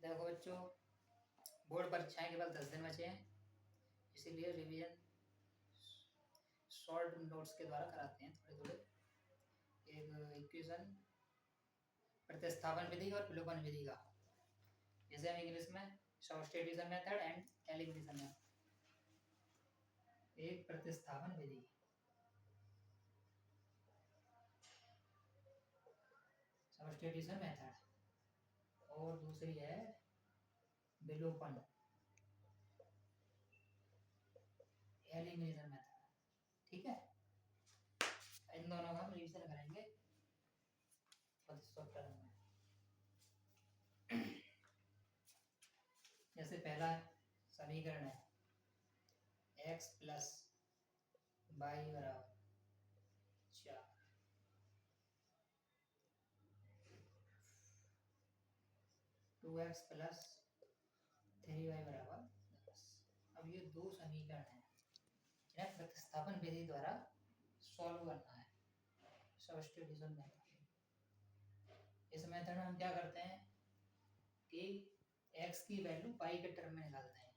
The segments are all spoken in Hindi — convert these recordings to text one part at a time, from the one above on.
देखो बच्चों, बोर्ड परीक्षाएं केवल 10 दिन बचे हैं, इसीलिए रिवीजन शॉर्ट नोट्स के द्वारा कराते हैं थोड़े थोड़े। एक इक्वेशन, प्रतिस्थापन विधि और विलोपन विधि का, जैसे हम इंग्लिश में substitution method and elimination method. एक प्रतिस्थापन विधि, सब्स्टिट्यूशन मेथड, और दूसरी है विलोपन, एलिमिनेशन मेथड। ठीक है, इन दोनों का हम रिवीजन करेंगे में। जैसे पहला समीकरण है x प्लस वाई बराबर 4, 2x प्लस 3y बराबर 10। अब ये दो समीकरण हैं जिन्हें प्रतिस्थापन विधि द्वारा सॉल्व करना है, सब्स्टिट्यूशन मेथड। इस मेथड में हम क्या करते हैं कि x की वैल्यू y के टर्म में निकालते हैं।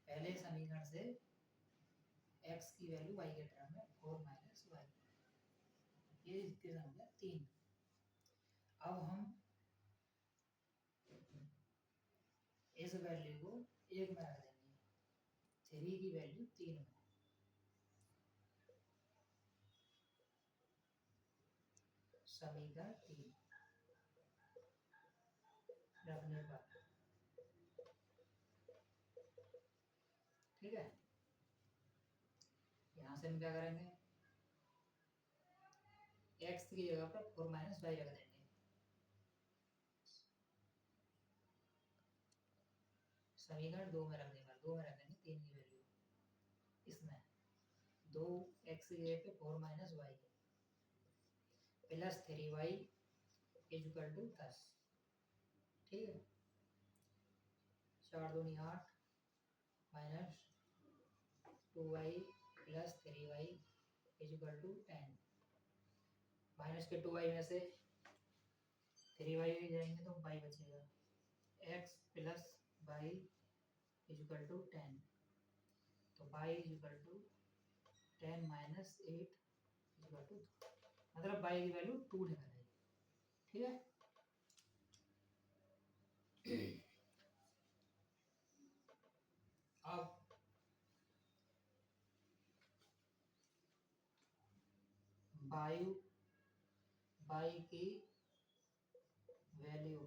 पहले समीकरण से x की वैल्यू y के टर्म में 4 माइनस y, ये इक्वेशन हो गया 3। अब हम इस वैल्यू को 1 में रख देंगे, 3 की वैल्यू 3 में। समीकरण 3 रखने पर, ठीक है, यहां से हम क्या करेंगे, x की जगह पर 4 माइनस वाई रख देंगे। समीकरण 2 में रखने पर 2 में रख देंगे 3 की वैल्यू, इसमें 2x की जगह पे 4 minus y plus 3y equal to 10। ठीक है, 4 दूनी 8 minus 2y plus 3y equal to 10। Minus के 2y में से 3y भी जाएंगे तो y बचेगा, x plus y equal to 10। तो y equal to 10 minus 8 equal to 2, मतलब y की वैल्यू 2 निकल आएगी। ठीक है, अब y की वैल्यू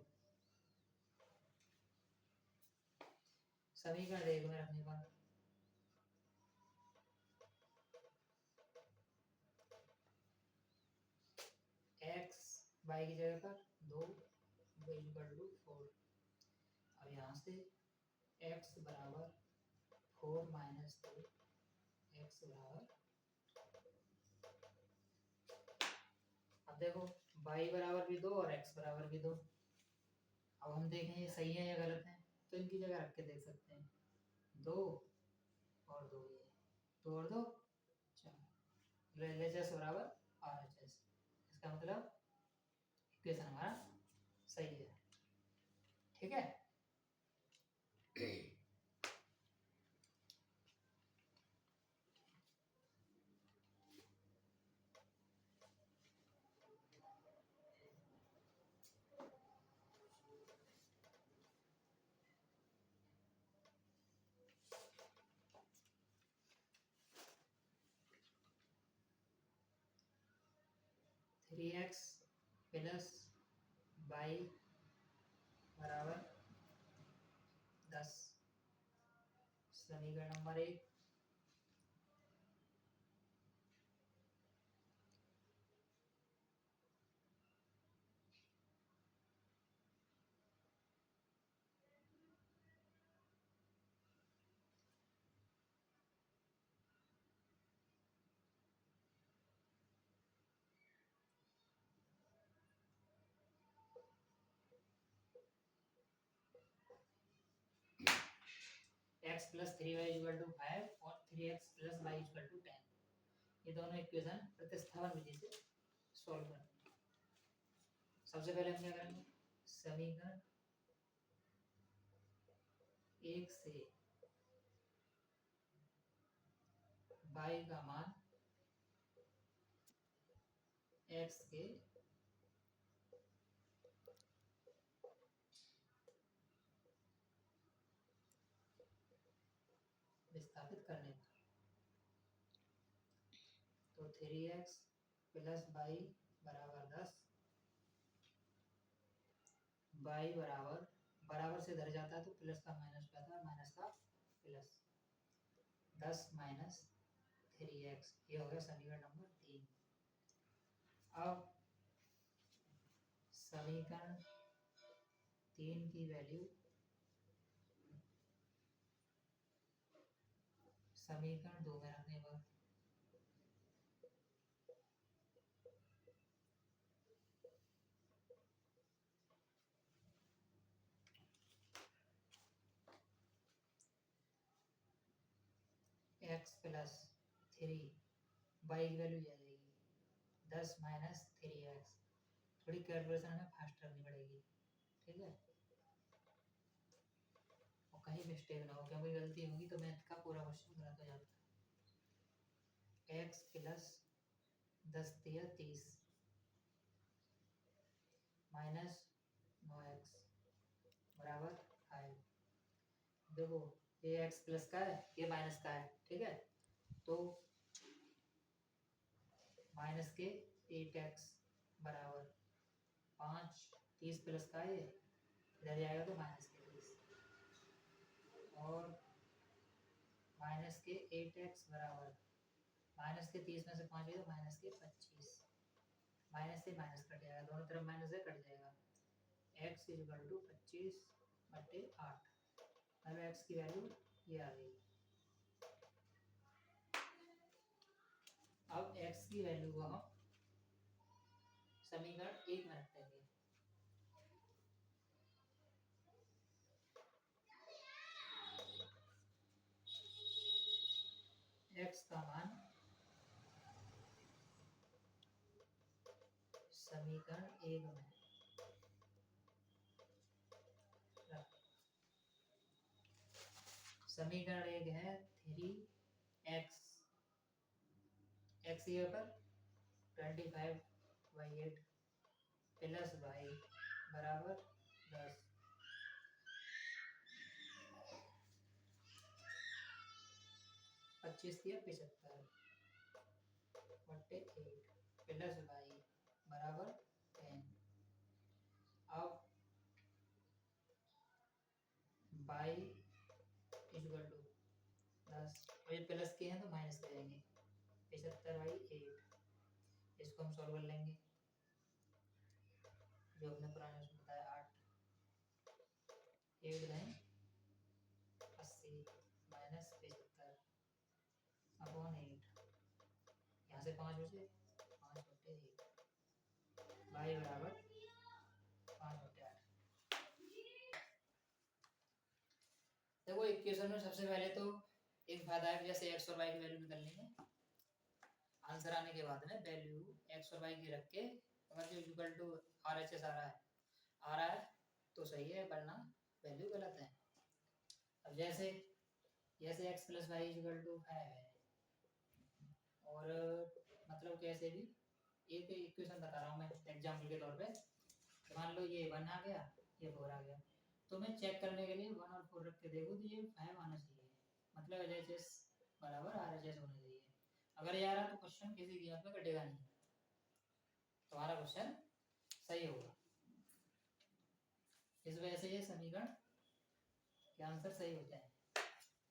समीकरण 1 में रखने पर x y की जगह पर 2 इक्वल टू 4। अब यहाँ से x बराबर 4 माइनस 2, x बराबर, अब देखो y बराबर भी 2 और x बराबर भी 2। अब हम देखें ये सही है या गलत है, तो इनकी जगह रख के देख सकते हैं। 2 और 2, ये 2 और 2 4, LHS बराबर RHS। इसका मतलब इक्वेशन हमारा सही है। ठीक है, 3x प्लस y बराबर 10। समीकरण नंबर 1। x plus 3y equal to 5 और 3x plus y equal to 10, ये दोनों इक्वेशन प्रतिस्थापन विधि से सॉल्व करना। सबसे पहले हम क्या करेंगे, समीकरण 1 से y का मान x के विस्थापित करने पर, तो 3x प्लस y बराबर 10, y बराबर बराबर से इधर जाता है तो प्लस का माइनस जाता है, माइनस का प्लस, 10 माइनस 3x, ये हो गया समीकरण नंबर 3। अब समीकरण 3 की वैल्यू समीकरण 2 में रखने पर x प्लस 3 y की वैल्यू आ जाएगी 10 माइनस 3x। थोड़ी कैलकुलेशन हमें फास्ट करनी पड़ेगी, ठीक है, और कहीं मिस्टेक ना हो, क्या कोई गलती होगी तो मैथ का पूरा क्वेश्चन गलत हो जाता है। x प्लस 10 तिया 30 माइनस 9x बराबर 5। देखो ये x प्लस का है, ये माइनस का है, ठीक है, तो माइनस के 8x बराबर 5, 30 प्लस का है, इधर जाएगा तो माइनस के 30, और माइनस के 8x बराबर माइनस के 30 में से 5 गया तो माइनस के 25, माइनस से माइनस कट जाएगा, दोनों तरफ माइनस से कट जाएगा, x इक्वल टू 25 बटे 8, अब x की वैल्यू ये आ गई। अब x की वैल्यू को हम समीकरण 1 में रख देंगे, x का मान समीकरण 1 में समीकरण 1 है 3x, x ये पर 25/8 प्लस y बराबर 10, 25 दिया 75 बटे 8 प्लस y बराबर 10। अब y इक्वल टू 10, और ये प्लस के हैं तो माइनस कर जाएंगे, 75/8, इसको हम सॉल्व कर लेंगे, जो हमने पुराने उसमें बताया 8 गए 80 माइनस 75 अपॉन 8, यहाँ से 5 बचे 5/8, y बराबर 5/8। देखो इक्वेशन में सबसे पहले तो एक फायदा है, जैसे x और y की वैल्यू निकाल लेंगे, आंसर आने के बाद में वैल्यू x और y की रख के, अगर जो इक्वल टू RHS आ रहा है तो सही है, वरना वैल्यू गलत है। अब जैसे x plus y equal to 5 है, और मतलब कैसे भी एक इक्वेशन बता रहा हूँ मैं एग्जाम्पल के तौर पे, मान लो ये 1 आ गया, ये 4 आ गया, तो मैं चेक करने के लिए 1 और 4 रख के देखूँ तो ये 5 आना चाहिए, मतलब LHS बराबर RHS होना चाहिए। अगर ये आ रहा तो क्वेश्चन किसी कीमत में कटेगा नहीं, तुम्हारा क्वेश्चन सही होगा। इस वजह से ये समीकरण के आंसर सही होते हैं,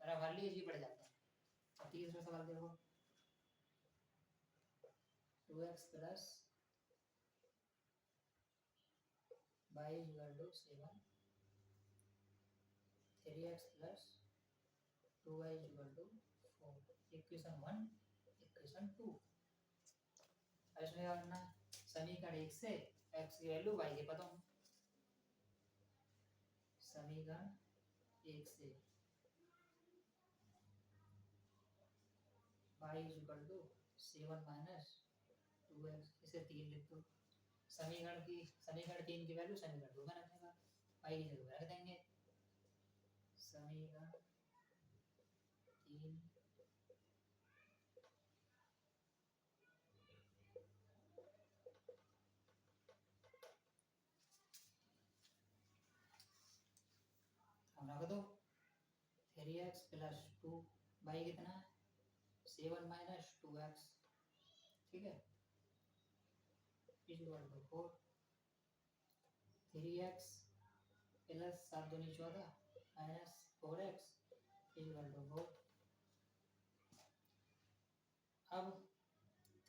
मेरा भर लिए जी पड़ जाते हैं। अब तीसरा सवाल देखो, 2x plus y equal to 7, 3x plus 2y equal to 4, equation 1 equation 2। इसमें क्या करना है, समीकरण 1 से x की वैल्यू y के पता हो, समीकरण 1 से y equal to 7 minus 2x, इसे 3 लिख दो। समीकरण 3 की वैल्यू समीकरण 2 में रखने का, y की जगह रख देंगे समीकरण 3 हम रख दो 3x प्लस 2 y कितना है 7 माइनस 2x, ठीक है, इक्वल टू 4। 3x प्लस 7 दूनी 14 माइनस 4x इक्वल टू 4। अब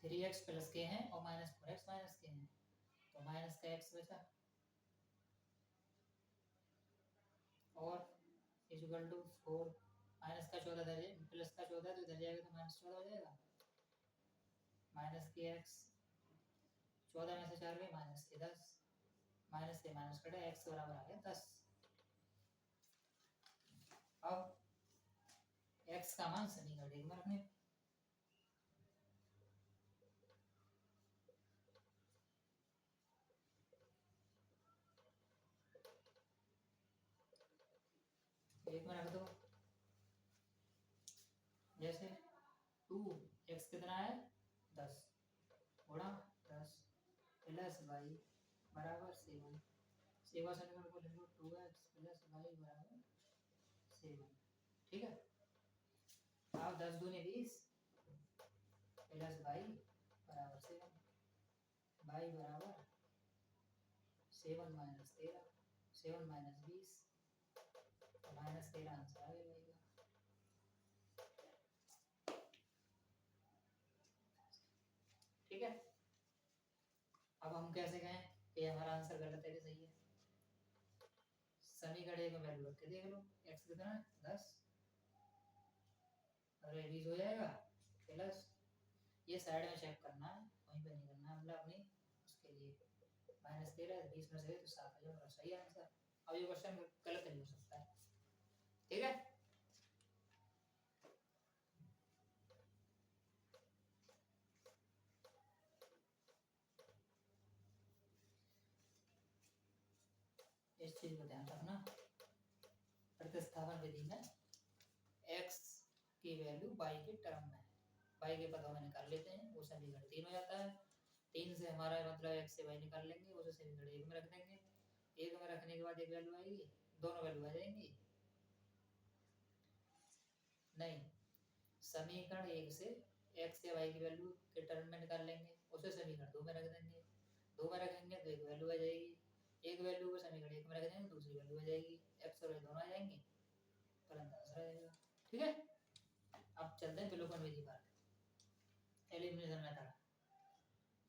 3x प्लस के हैं और माइनस 4x माइनस के हैं, तो माइनस का x बचा और इक्वल टू 4। माइनस का 14 दर्जे प्लस का 14 तो इधर जाएगा तो माइनस 14 हो जाएगा। माइनस के x 14 में से 4 गए माइनस के 10, माइनस से माइनस कटा x बराबर आ गया 10। अब x का मान समीकरण 1 में रखने, एक में रख दो। जैसे 2x कितना है 10 गुणा 10 प्लस y बराबर 7। सेवा समीकरण को लिख लो 2x प्लस y बराबर 7, ठीक है। अब 10 दूनी 20 प्लस y बराबर 7, y बराबर 7 माइनस 13, 7 माइनस 20 माइनस 13 आंसर आ जाएगा। ठीक है, अब हम कैसे कहें कि हमारा आंसर गलत है कि सही है। समीकरण 1 में वैल्यू रख के देख लो x कितना है 10 और 20 हो जाएगा प्लस ये साइड में चेक करना है, वहीं पे नहीं करना है, मतलब अपनी उसके लिए माइनस 13 20 में से तो 7 आ जाएगा, सही आंसर। अब ये क्वेश्चन गलत नहीं हो सकता है, ठीक है। इस चीज को ध्यान रखना, प्रतिस्थापन विधि में x की वैल्यू y के टर्म में y के पदों में निकाल लेते हैं, वो समीकरण 3 हो जाता है। 3 से हमारा मतलब x से y निकाल लेंगे, उसे समीकरण 1 में रख देंगे। 1 में रखने के बाद एक वैल्यू आएगी, दोनों वैल्यू आ जाएंगी। नहीं, समीकरण 1 से x से y की वैल्यू के टर्म में निकाल लेंगे, उसे समीकरण 2 में रख देंगे। 2 में रखेंगे तो एक वैल्यू आ जाएगी, एक वैल्यू को समीकरण 1 में रख देंगे दूसरी वैल्यू आ जाएगी, x और y दोनों आ जाएंगे, तुरंत आंसर आ जाएगा, ठीक है। अब चलते हैं विलोपन विधि पर, एलिमिनेशन मेथड।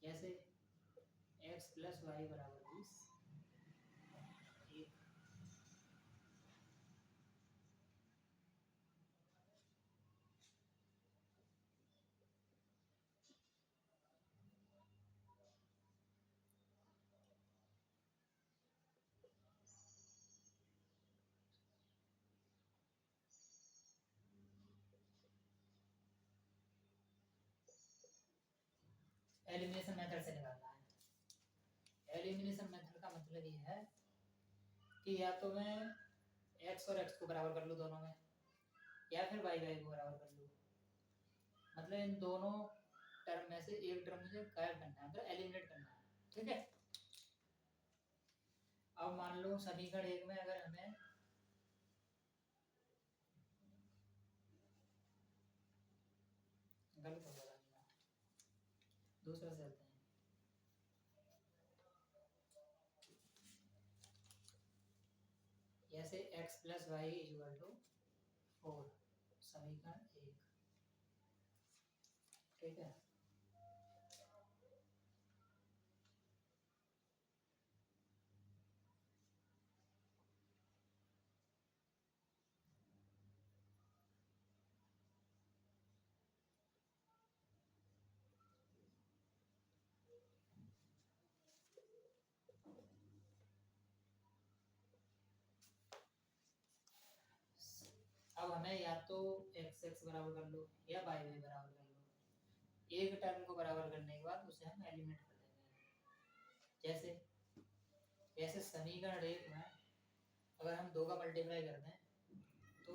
जैसे x प्लस वाई बराबर 20, एलिमिनेशन मेथड से निकालना है। एलिमिनेशन मेथड का मतलब ये है कि या तो मैं x और x को बराबर कर लूँ दोनों में, या फिर y को बराबर कर लूँ, मतलब इन दोनों टर्म में से एक टर्म मुझे गायब करना है, मतलब एलिमिनेट करना है, ठीक है। अब मान लो समीकरण 1 में अगर हमें गलत हो गया, दूसरा से चलते हैं। जैसे x plus y equal to 4, समीकरण 1, ठीक है। अब हमें या तो x x बराबर कर लो या y y बराबर कर लो, एक टर्म को बराबर करने के बाद उसे हम एलिमिनेट कर देंगे। जैसे जैसे समीकरण एक में अगर हम 2 का मल्टीप्लाई करते हैं तो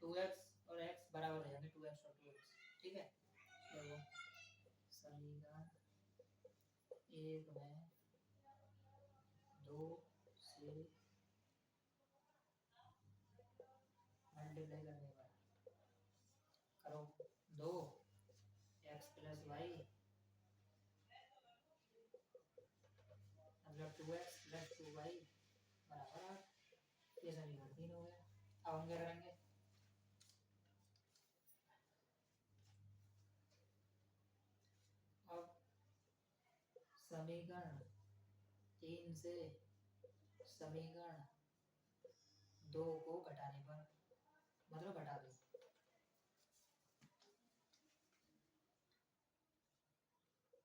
2x और x बराबर हो जाएंगे 2x और 2x, ठीक है। तो समीकरण एक में 2 से मल्टीप्लाई करने पर करो 2x प्लस वाई मतलब 2x प्लस 2y बराबर 8। ये समीकरण 3 हो गया। अब हम क्या करेंगे, अब समीकरण 3 से समीकरण 2 को घटाने पर मतलब घटा दो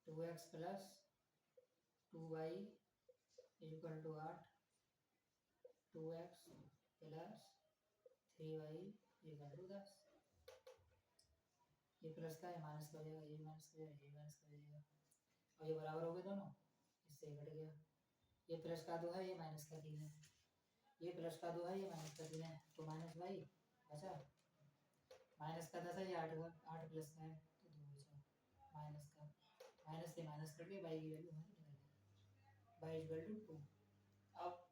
2x plus 2y equal to 8, 2x plus 3y equal to 10। ये प्लस का है माइनस का हो जाएगा, ये माइनस का जाएगा, ये माइनस का जाएगा और ये बराबर हो गए दोनों, इससे घट गया। ये प्लस का 2 है, ये माइनस का 3 है, ये प्लस का 2 है, ये माइनस का 3 है, तो माइनस वाई बचा, माइनस का 10 है, ये 8 प्लस का है तो 2 बचा, माइनस का माइनस से माइनस कट के वाई की वैल्यू हमारी निकल गई, वाई इक्वल टू 2। अब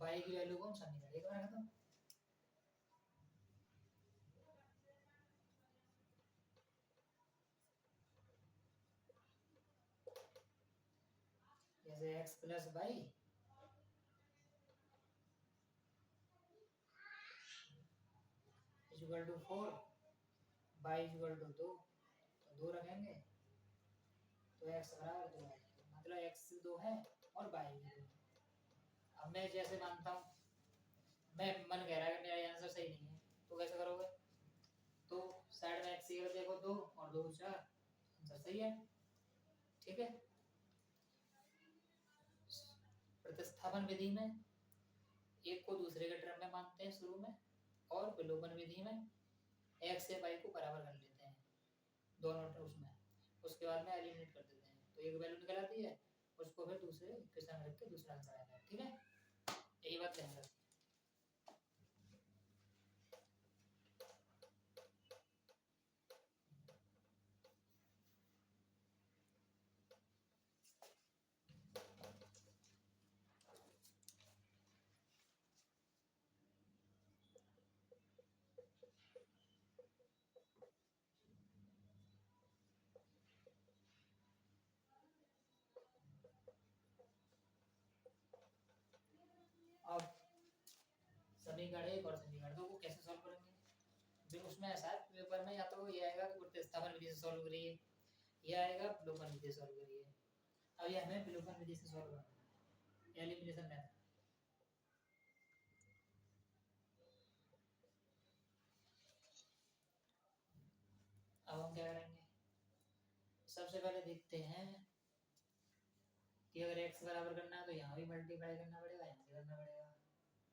वाई की वैल्यू कौन सा निकलेगा ना तो जैसे x plus y equal to 4, y equal to 2, तो 2 रखेंगे तो x बराबर 2 आएगा, मतलब x 2 है और वाई भी 2। अब मैं जैसे मानता हूँ, मैं मन कह रहा है कि मेरा आंसर सही नहीं है तो कैसे करोगे, तो साइड में x इक्वल देखो 2 और 2 4, आंसर सही है, ठीक है। प्रतिस्थापन विधि में एक को दूसरे के टर्म में मानते हैं शुरू में, और विलोपन विधि में x से y को बराबर कर लेते हैं दोनों उसमें, उसके बाद में एलिमिनेट कर देते हैं तो एक वैल्यू निकल आती है, उसको फिर दूसरे इक्वेशन में रख के दूसरा आंसर आता है, ठीक है। यही बात ध्यान रखिए। अब समीकरण एक और समीकरण दो को कैसे सॉल्व करेंगे, जो उसमें ऐसा है पेपर में या तो ये आएगा कि प्रतिस्थापन विधि से सॉल्व करिए, ये आएगा विलोपन विधि से सॉल्व करिए। अब ये हमें विलोपन विधि से सॉल्व करना है, एलिमिनेशन मेथड। अब हम क्या करेंगे, सबसे पहले देखते हैं कि अगर x बराबर करना है तो यहाँ भी मल्टीप्लाई करना पड़ेगा, यहाँ भी करना पड़ेगा,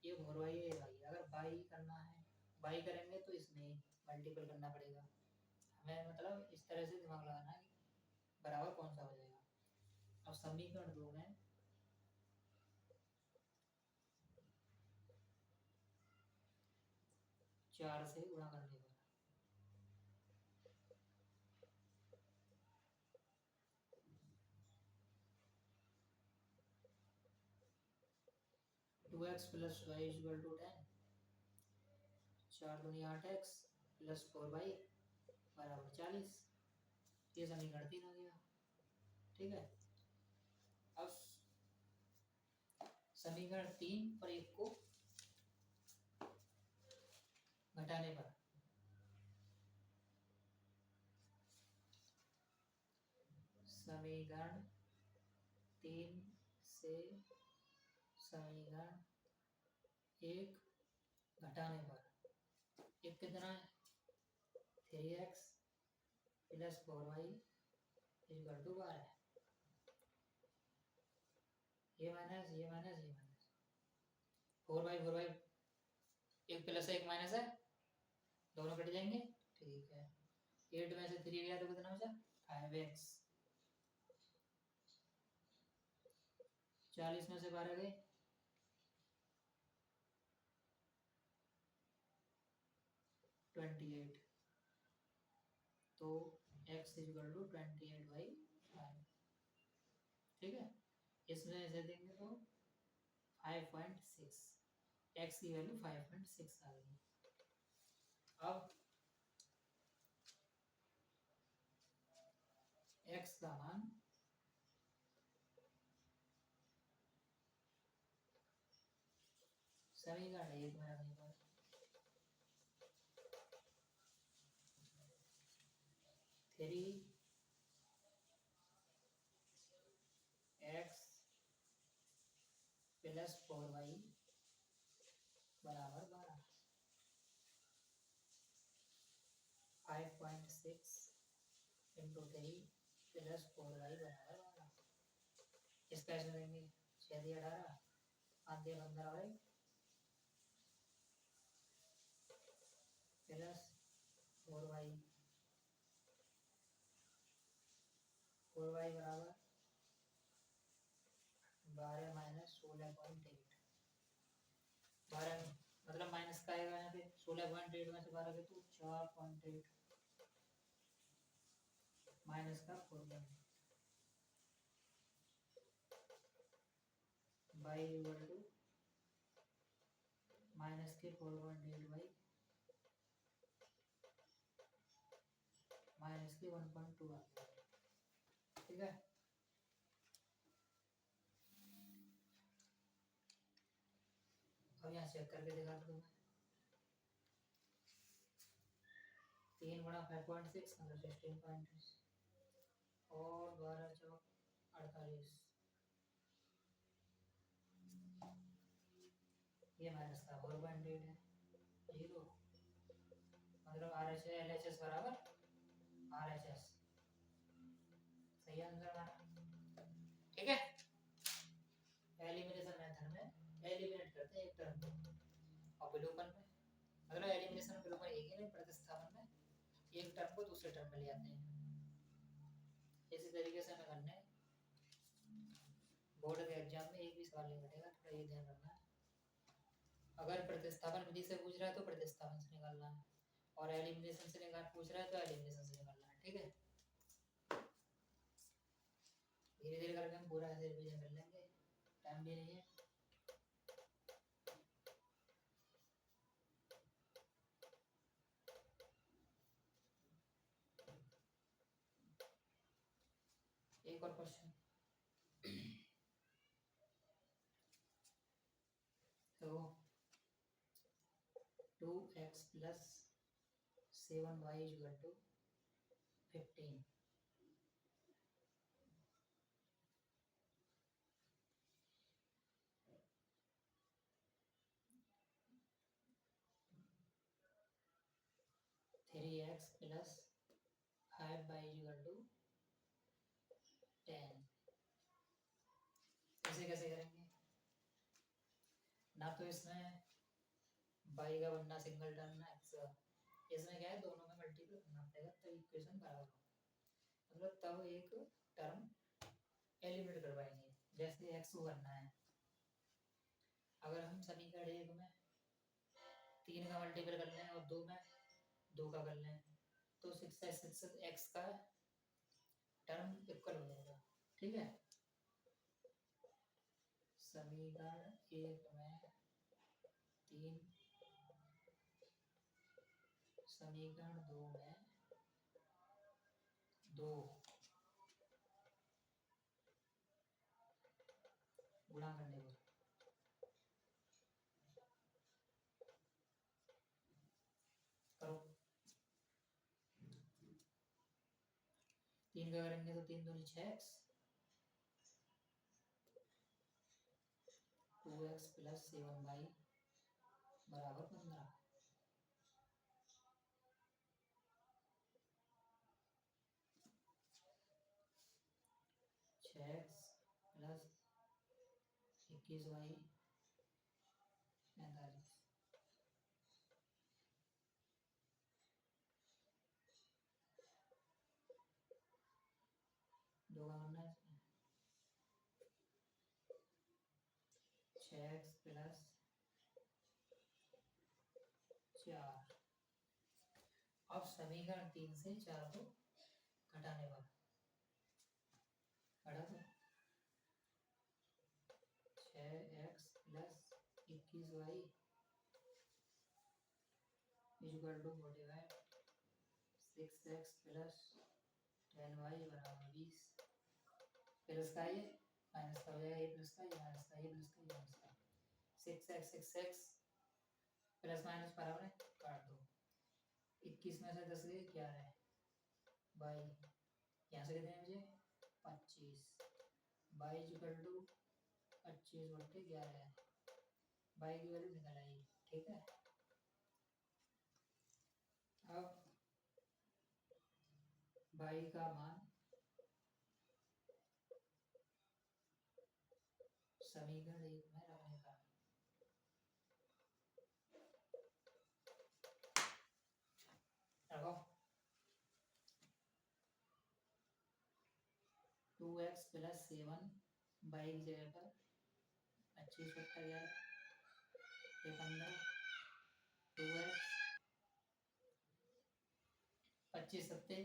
ये भोर वाई है भाई, अगर बाई करना है बाई करेंगे तो इसमें मल्टीपल करना पड़ेगा हमें, मतलब इस तरह से दिमाग लगाना है कि बराबर कौन सा हो जाएगा। अब समीकरण 2 में 4 से गुणा करने पर 2x plus y equal to 10, 4 दूनी 8x प्लस 4y बराबर 40। ये समीकरण 3 हो गया, ठीक है। अब समीकरण 3 और 1 को घटाने पर समीकरण 3 से समीकरण 1 घटाने पर एक कितना है 3x plus 4y equal to 12 है, ये माइनस ये माइनस ये माइनस, 4/4 एक प्लस है एक माइनस है, दोनों कट जाएंगे। ठीक है, 8 में से 3 गया तो कितना बचा 5x, 40 में से 12 गए 28, तो x इक्वल टू 28/5। ठीक है, इसमें से देंगे तो 5.6, x की वैल्यू 5.6 आ गई। अब x का मान समीकरण 1 में रखने पर 3x प्लस 4y बराबर 12, 5.6 इंटू 3 प्लस 4y बराबर 12। इसका ऐसे देंगे 6 दिया 18, 5 दिया 15 और प्लस 4y बराबर 12 माइनस 16.8। 12 मतलब माइनस का आएगा यहाँ पे 16.8 में से 12 के तो 4.8 माइनस का 4.8 बाई इक्वल टू माइनस के 4.8 बाई माइनस के 1.2 आ गया। ठीक है, अब यहाँ चेक करके दिखा दूँ मैं, 3 गुणा 5.6 मतलब 16.6 और 12 चौक 48, ये माइनस का 4.8 है, 0 मतलब RHS बराबर RHS, सही आंसर हमारा। ठीक है, एलिमिनेशन मेथड में एलिमिनेट करते हैं एक टर्म को, और विलोपन में मतलब एलिमिनेशन में विलोपन एक ही नहीं, प्रतिस्थापन में एक टर्म को दूसरे टर्म में ले आते हैं। इसी तरीके से हमें करना है, बोर्ड के एग्जाम में एक भी सवाल नहीं कटेगा, थोड़ा ये ध्यान रखना है। अगर प्रतिस्थापन विधि से पूछ रहा है तो प्रतिस्थापन से निकालना है, और एलिमिनेशन से पूछ रहा है तो एलिमिनेशन से निकालना है। ठीक है, धीरे धीरे करके हम पूरा ऐसे रिवीजन कर लेंगे, टाइम भी नहीं है। एक और क्वेश्चन, तो 2x plus 7y equal to 15, three x plus 5y equal to 10, ऐसे कैसे करेंगे? ना तो इसमें y का बनना सिंगल टर्म ना x का, इसमें क्या है दोनों में मल्टीपल करना पड़ेगा तब इक्वेशन बराबर होगा, मतलब तब एक टर्म एलिमिनेट करवाएंगे। जैसे x को करना है, अगर हम समीकरण 1 में 3 का मल्टीपल कर लें और 2 में 2 का कर लें तो 6x का टर्म इक्वल हो जाएगा। ठीक है, समीकरण 1 में 3, समीकरण 2 में 2 गुणा करने पर करो, 3 का करेंगे तो 3 दूनी 6x, 2x प्लस 7y बराबर 15, 6x प्लस 21y 45 दो का करना है इसमें 6x प्लस 4। अब समीकरण 3 से 4 को घटाने पर घटा दो 6x plus 21y equal to 45 6x plus 10y बराबर 20 प्लस का ये माइनस का हो जाएगा ये प्लस का ये माइनस का ये प्लस का ये माइनस का 6x प्लस माइनस बराबर है काट दो 21 में से 10 गए 11 है बाई यहाँ से कितने मुझे 25 बाई इक्वल टू 25/11 है बाई की वैल्यू निकल आई ठीक है। अब बाई का मान समीकरण 1 में रखने का रखो 2x प्लस 7 बाई की जगह पर 25/11 15 2x 25 सत्ते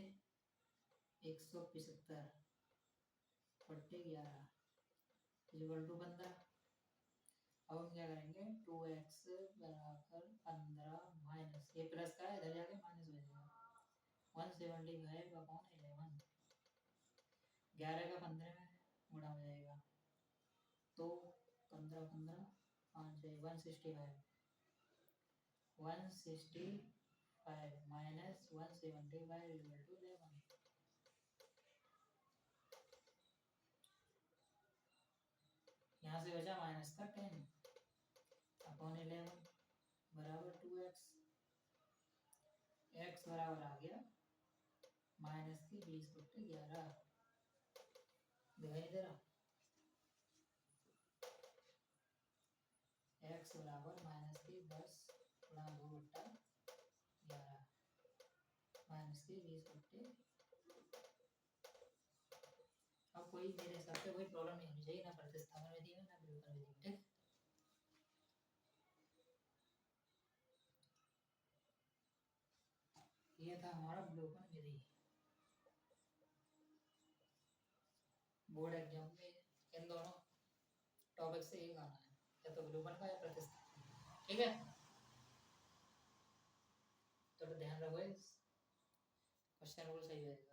175/11 इक्वल टू 15। अब हम क्या करेंगे 2x बराबर 15 माइनस ये प्लस का है इधर जाके माइनस हो जाएगा 175/11 11 का 15 में गुणा हो जाएगा तो 15 15 5 165 माइनस 175 इक्वल टू 11 यहाँ से बचा माइनस का 10 अपॉन 11 बराबर 2x x बराबर आ गया माइनस की 20/11 दिखाई दे रहा x बराबर माइनस की 10/2/11 माइनस की 20/। अब कोई मेरे हिसाब से कोई प्रॉब्लम नहीं होनी चाहिए ना प्रतिस्थापन विधि में ना विलोपन विधि में ठीक। ये था हमारा विलोपन विधि। बोर्ड एग्जाम में इन दोनों टॉपिक से एक आना है या तो विलोपन का या प्रतिस्थापन ठीक है। तो ध्यान रखो क्वेश्चन रूल सही रहेगा।